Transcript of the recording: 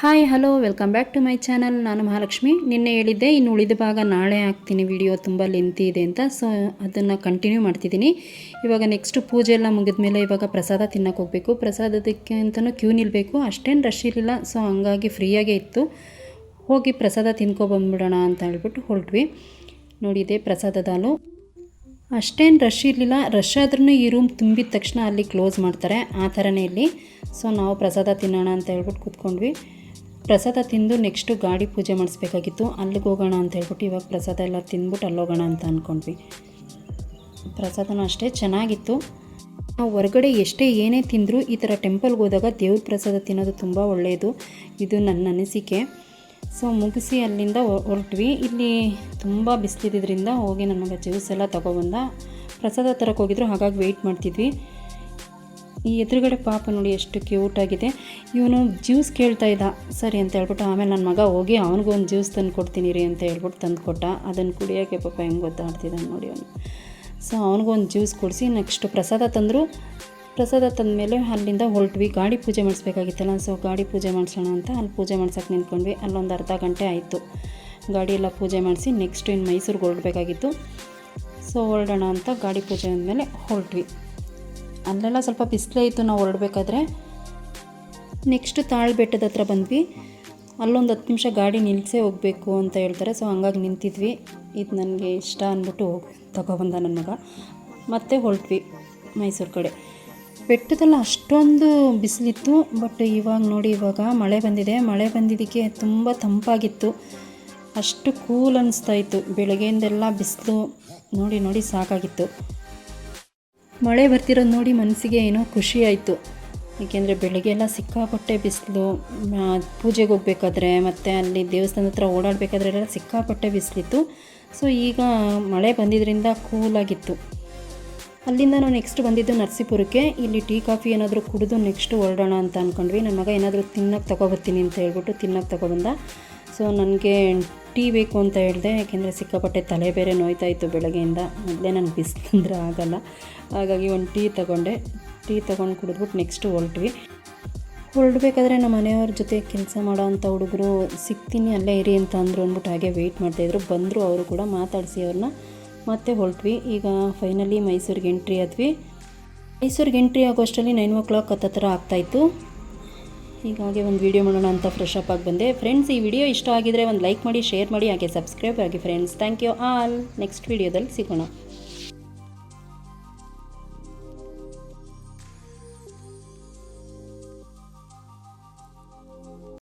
Hi hello welcome back to my channel. ನಾನು ಮಹಾಲಕ್ಷ್ಮಿ. ನಿನ್ನೆ ಹೇಳಿದ್ದೆ ಇನ್ನು ಉಳಿದ ಭಾಗ ನಾಳೆ ಹಾಕ್ತೀನಿ, ವಿಡಿಯೋ ತುಂಬ ಲೆಂತಿ ಇದೆ ಅಂತ. ಸೊ ಅದನ್ನು ಕಂಟಿನ್ಯೂ ಮಾಡ್ತಿದ್ದೀನಿ. ಇವಾಗ ನೆಕ್ಸ್ಟ್ ಪೂಜೆ ಎಲ್ಲ ಮುಗಿದ್ಮೇಲೆ ಇವಾಗ ಪ್ರಸಾದ ತಿನ್ನೋಕೆ ಹೋಗಬೇಕು. ಪ್ರಸಾದಕ್ಕೆ ಅಂತಲೂ ಕ್ಯೂ ನಿಲ್ಲಬೇಕು, ಅಷ್ಟೇನು ರಶ್ ಇರಲಿಲ್ಲ. ಸೊ ಹಂಗಾಗಿ ಫ್ರೀಯಾಗೇ ಇತ್ತು. ಹೋಗಿ ಪ್ರಸಾದ ತಿನ್ಕೊಬಂದ್ಬಿಡೋಣ ಅಂತ ಹೇಳ್ಬಿಟ್ಟು ಹೊರಟ್ವಿ. ನೋಡಿದೆ ಪ್ರಸಾದದ ಹಾಲು ಅಷ್ಟೇನು ರಶ್ ಇರಲಿಲ್ಲ. ರಶ್ ಆದ್ರೂ ಈ ರೂಮ್ ತುಂಬಿದ ತಕ್ಷಣ ಅಲ್ಲಿ ಕ್ಲೋಸ್ ಮಾಡ್ತಾರೆ, ಆ ಥರನೇ ಇಲ್ಲಿ. ಸೊ ನಾವು ಪ್ರಸಾದ ತಿನ್ನೋಣ ಅಂತ ಹೇಳ್ಬಿಟ್ಟು ಕೂತ್ಕೊಂಡ್ವಿ. ಪ್ರಸಾದ ತಿಂದು ನೆಕ್ಸ್ಟು ಗಾಡಿ ಪೂಜೆ ಮಾಡಿಸ್ಬೇಕಾಗಿತ್ತು, ಅಲ್ಲಿಗೆ ಹೋಗೋಣ ಅಂತ ಹೇಳ್ಬಿಟ್ಟು ಇವಾಗ ಪ್ರಸಾದ ಎಲ್ಲ ತಿಂದ್ಬಿಟ್ಟು ಅಲ್ಲೋಗೋಣ ಅಂತ ಅಂದ್ಕೊಂಡ್ವಿ. ಪ್ರಸಾದನೂ ಅಷ್ಟೇ ಚೆನ್ನಾಗಿತ್ತು. ನಾವು ಹೊರಗಡೆ ಎಷ್ಟೇ ಏನೇ ತಿಂದರೂ ಈ ಥರ ಟೆಂಪಲ್ಗೆ ಹೋದಾಗ ದೇವ್ರ ಪ್ರಸಾದ ತಿನ್ನೋದು ತುಂಬ ಒಳ್ಳೆಯದು, ಇದು ನನ್ನ ಅನಿಸಿಕೆ. ಸೊ ಮುಗಿಸಿ ಅಲ್ಲಿಂದ ಹೊರಟ್ವಿ. ಇಲ್ಲಿ ತುಂಬ ಬಿಸಿಲಿದ್ದರಿಂದ ಹೋಗಿ ನನ್ನ ಮಗ ಜ್ಯೂಸ್ ಎಲ್ಲ ತೊಗೊಬಂದ. ಪ್ರಸಾದ ತರಕ್ಕೆ ಹೋಗಿದ್ರು, ಹಾಗಾಗಿ ವೆಯ್ಟ್ ಮಾಡ್ತಿದ್ವಿ. ಈ ಎದುರುಗಡೆ ಪಾಪ ನೋಡಿ ಎಷ್ಟು ಕ್ಯೂಟಾಗಿದೆ. ಇವನು ಜ್ಯೂಸ್ ಕೇಳ್ತಾ ಇದ್ದ, ಸರಿ ಅಂತ ಹೇಳ್ಬಿಟ್ಟು ಆಮೇಲೆ ನನ್ನ ಮಗ ಹೋಗಿ ಅವನಿಗೊಂದು ಜ್ಯೂಸ್ ತಂದು ಕೊಡ್ತೀನಿ ರೀ ಅಂತ ಹೇಳ್ಬಿಟ್ಟು ತಂದು ಕೊಟ್ಟ. ಅದನ್ನು ಕುಡಿಯೋಕ್ಕೆ ಪಾಪ ಹೆಂಗೆ ಗೊತ್ತಾಡ್ತಿದ್ದಾನೆ ನೋಡಿ ಅವನು. ಸೊ ಅವನಿಗೊಂದು ಜ್ಯೂಸ್ ಕೊಡಿಸಿ ನೆಕ್ಸ್ಟ್ ಪ್ರಸಾದ ತಂದರು. ಪ್ರಸಾದ ತಂದಮೇಲೆ ಅಲ್ಲಿಂದ ಹೊರಟ್ವಿ. ಗಾಡಿ ಪೂಜೆ ಮಾಡಿಸ್ಬೇಕಾಗಿತ್ತಲ್ಲ, ಸೊ ಗಾಡಿ ಪೂಜೆ ಮಾಡಿಸೋಣ ಅಂತ ಅಲ್ಲಿ ಪೂಜೆ ಮಾಡ್ಸೋಕೆ ನಿಂತ್ಕೊಂಡ್ವಿ. ಅಲ್ಲೊಂದು ಅರ್ಧ ಗಂಟೆ ಆಯಿತು ಗಾಡಿ ಎಲ್ಲ ಪೂಜೆ ಮಾಡಿಸಿ. ನೆಕ್ಸ್ಟ್ ಇನ್ನು ಮೈಸೂರಿಗೆ ಹೊರಡಬೇಕಾಗಿತ್ತು. ಸೊ ಹೊರಡೋಣ ಅಂತ ಗಾಡಿ ಪೂಜೆ ಆದಮೇಲೆ ಹೊರಟ್ವಿ. ಅಲ್ಲೆಲ್ಲ ಸ್ವಲ್ಪ ಬಿಸಿಲೇ ಇತ್ತು ನಾವು ಹೊರಡಬೇಕಾದ್ರೆ. ನೆಕ್ಸ್ಟ್ ತಾಳ್ಬೆಟ್ಟದ ಹತ್ರ ಬಂದ್ವಿ. ಅಲ್ಲೊಂದು 10 ನಿಮಿಷ ಗಾಡಿ ನಿಲ್ಲಿಸೇ ಹೋಗಬೇಕು ಅಂತ ಹೇಳ್ತಾರೆ. ಸೊ ಹಂಗಾಗಿ ನಿಂತಿದ್ವಿ. ಇದು ನನಗೆ ಇಷ್ಟ ಅಂದ್ಬಿಟ್ಟು ತಗೊಬಂದ ನನ್ನ ಮಗ. ಮತ್ತೆ ಹೊರಟ್ವಿ ಮೈಸೂರು ಕಡೆ. ಬೆಟ್ಟದಲ್ಲ ಅಷ್ಟೊಂದು ಬಿಸಿಲಿತ್ತು, ಬಟ್ ಇವಾಗ ನೋಡಿ ಇವಾಗ ಮಳೆ ಬಂದಿದೆ. ಮಳೆ ಬಂದಿದ್ದಕ್ಕೆ ತುಂಬ ತಂಪಾಗಿತ್ತು, ಅಷ್ಟು ಕೂಲ್ ಅನ್ನಿಸ್ತಾಯಿತ್ತು. ಬೆಳಗ್ಗೆಯಿಂದೆಲ್ಲ ಬಿಸಿಲು ನೋಡಿ ನೋಡಿ ಸಾಕಾಗಿತ್ತು. ಮಳೆ ಬರ್ತಿರೋದು ನೋಡಿ ಮನಸ್ಸಿಗೆ ಏನೋ ಖುಷಿ ಆಯಿತು. ಏಕೆಂದರೆ ಬೆಳಗ್ಗೆ ಎಲ್ಲ ಸಿಕ್ಕಾಪಟ್ಟೆ ಬಿಸಿಲು, ಪೂಜೆಗೆ ಹೋಗ್ಬೇಕಾದ್ರೆ ಮತ್ತು ಅಲ್ಲಿ ದೇವಸ್ಥಾನದ ಹತ್ರ ಓಡಾಡಬೇಕಾದ್ರೆ ಎಲ್ಲ ಸಿಕ್ಕಾಪಟ್ಟೆ ಬಿಸಿಲಿತ್ತು. ಸೊ ಈಗ ಮಳೆ ಬಂದಿದ್ದರಿಂದ ಕೂಲಾಗಿತ್ತು. ಅಲ್ಲಿಂದ ನಾವು ನೆಕ್ಸ್ಟ್ ಬಂದಿದ್ದು ನರಸೀಪುರಕ್ಕೆ. ಇಲ್ಲಿ ಟೀ ಕಾಫಿ ಏನಾದರೂ ಕುಡಿದು ನೆಕ್ಸ್ಟ್ ಹೊರಡೋಣ ಅಂತ ಅಂದ್ಕೊಂಡ್ವಿ. ನನ್ನ ಮಗ ಏನಾದರೂ ತಿನ್ನೋಕ್ಕೆ ತೊಗೊಬರ್ತೀನಿ ಅಂತ ಹೇಳ್ಬಿಟ್ಟು ತಿನ್ನೋಕ್ಕೆ ತೊಗೊಬಂದ. ಸೊ ನನಗೆ ಟೀ ಬೇಕು ಅಂತ ಹೇಳಿದೆ, ಯಾಕೆಂದರೆ ಸಿಕ್ಕಾಪಟ್ಟೆ ತಲೆ ಬೇರೆ ನೋಯ್ತಾಯಿತ್ತು ಬೆಳಗ್ಗೆಯಿಂದ. ಮೊದಲೇ ನನಗೆ ಬಿಸಿಲು ಅಂದರೆ ಆಗೋಲ್ಲ, ಹಾಗಾಗಿ ಒಂದು ಟೀ ತೊಗೊಂಡೆ. ಟೀ ತೊಗೊಂಡು ಕುಡಿದ್ಬಿಟ್ಟು ನೆಕ್ಸ್ಟ್ ಹೊರಡಬೇಕಾದ್ರೆ ನಮ್ಮ ಮನೆಯವ್ರ ಜೊತೆ ಕೆಲಸ ಮಾಡೋ ಅಂಥ ಹುಡುಗರು ಸಿಗ್ತೀನಿ ಅಲ್ಲೇ ಇರಿ ಅಂತ ಅಂದರು ಅಂದ್ಬಿಟ್ಟು ಹಾಗೆ ವೆಯ್ಟ್ ಮಾಡ್ತಾಯಿದ್ರು. ಬಂದರು ಅವರು ಕೂಡ, ಮಾತಾಡಿಸಿ ಅವ್ರನ್ನ ಮತ್ತೆ ಹೊರಟ್ವಿ. ಈಗ ಫೈನಲಿ ಮೈಸೂರಿಗೆ ಎಂಟ್ರಿ ಆದ್ವಿ. ಮೈಸೂರಿಗೆ ಎಂಟ್ರಿ ಆಗೋ ಅಷ್ಟರಲ್ಲಿ 9 o'clock ಹತ್ತಿರ ಆಗ್ತಾಯಿತ್ತು. ಹೀಗಾಗಿ ಒಂದು ವೀಡಿಯೋ ಮಾಡೋಣ ಅಂತ ಫ್ರೆಶ್ ಅಪ್ ಆಗಿ ಬಂದೆ. ಫ್ರೆಂಡ್ಸ್, ಈ ವಿಡಿಯೋ ಇಷ್ಟ ಆಗಿದರೆ ಒಂದು ಲೈಕ್ ಮಾಡಿ, ಶೇರ್ ಮಾಡಿ, ಹಾಗೆ ಸಬ್ಸ್ಕ್ರೈಬ್ ಆಗಿ friends. Thank you all. Next ವೀಡಿಯೋದಲ್ಲಿ ಸಿಗೋಣ.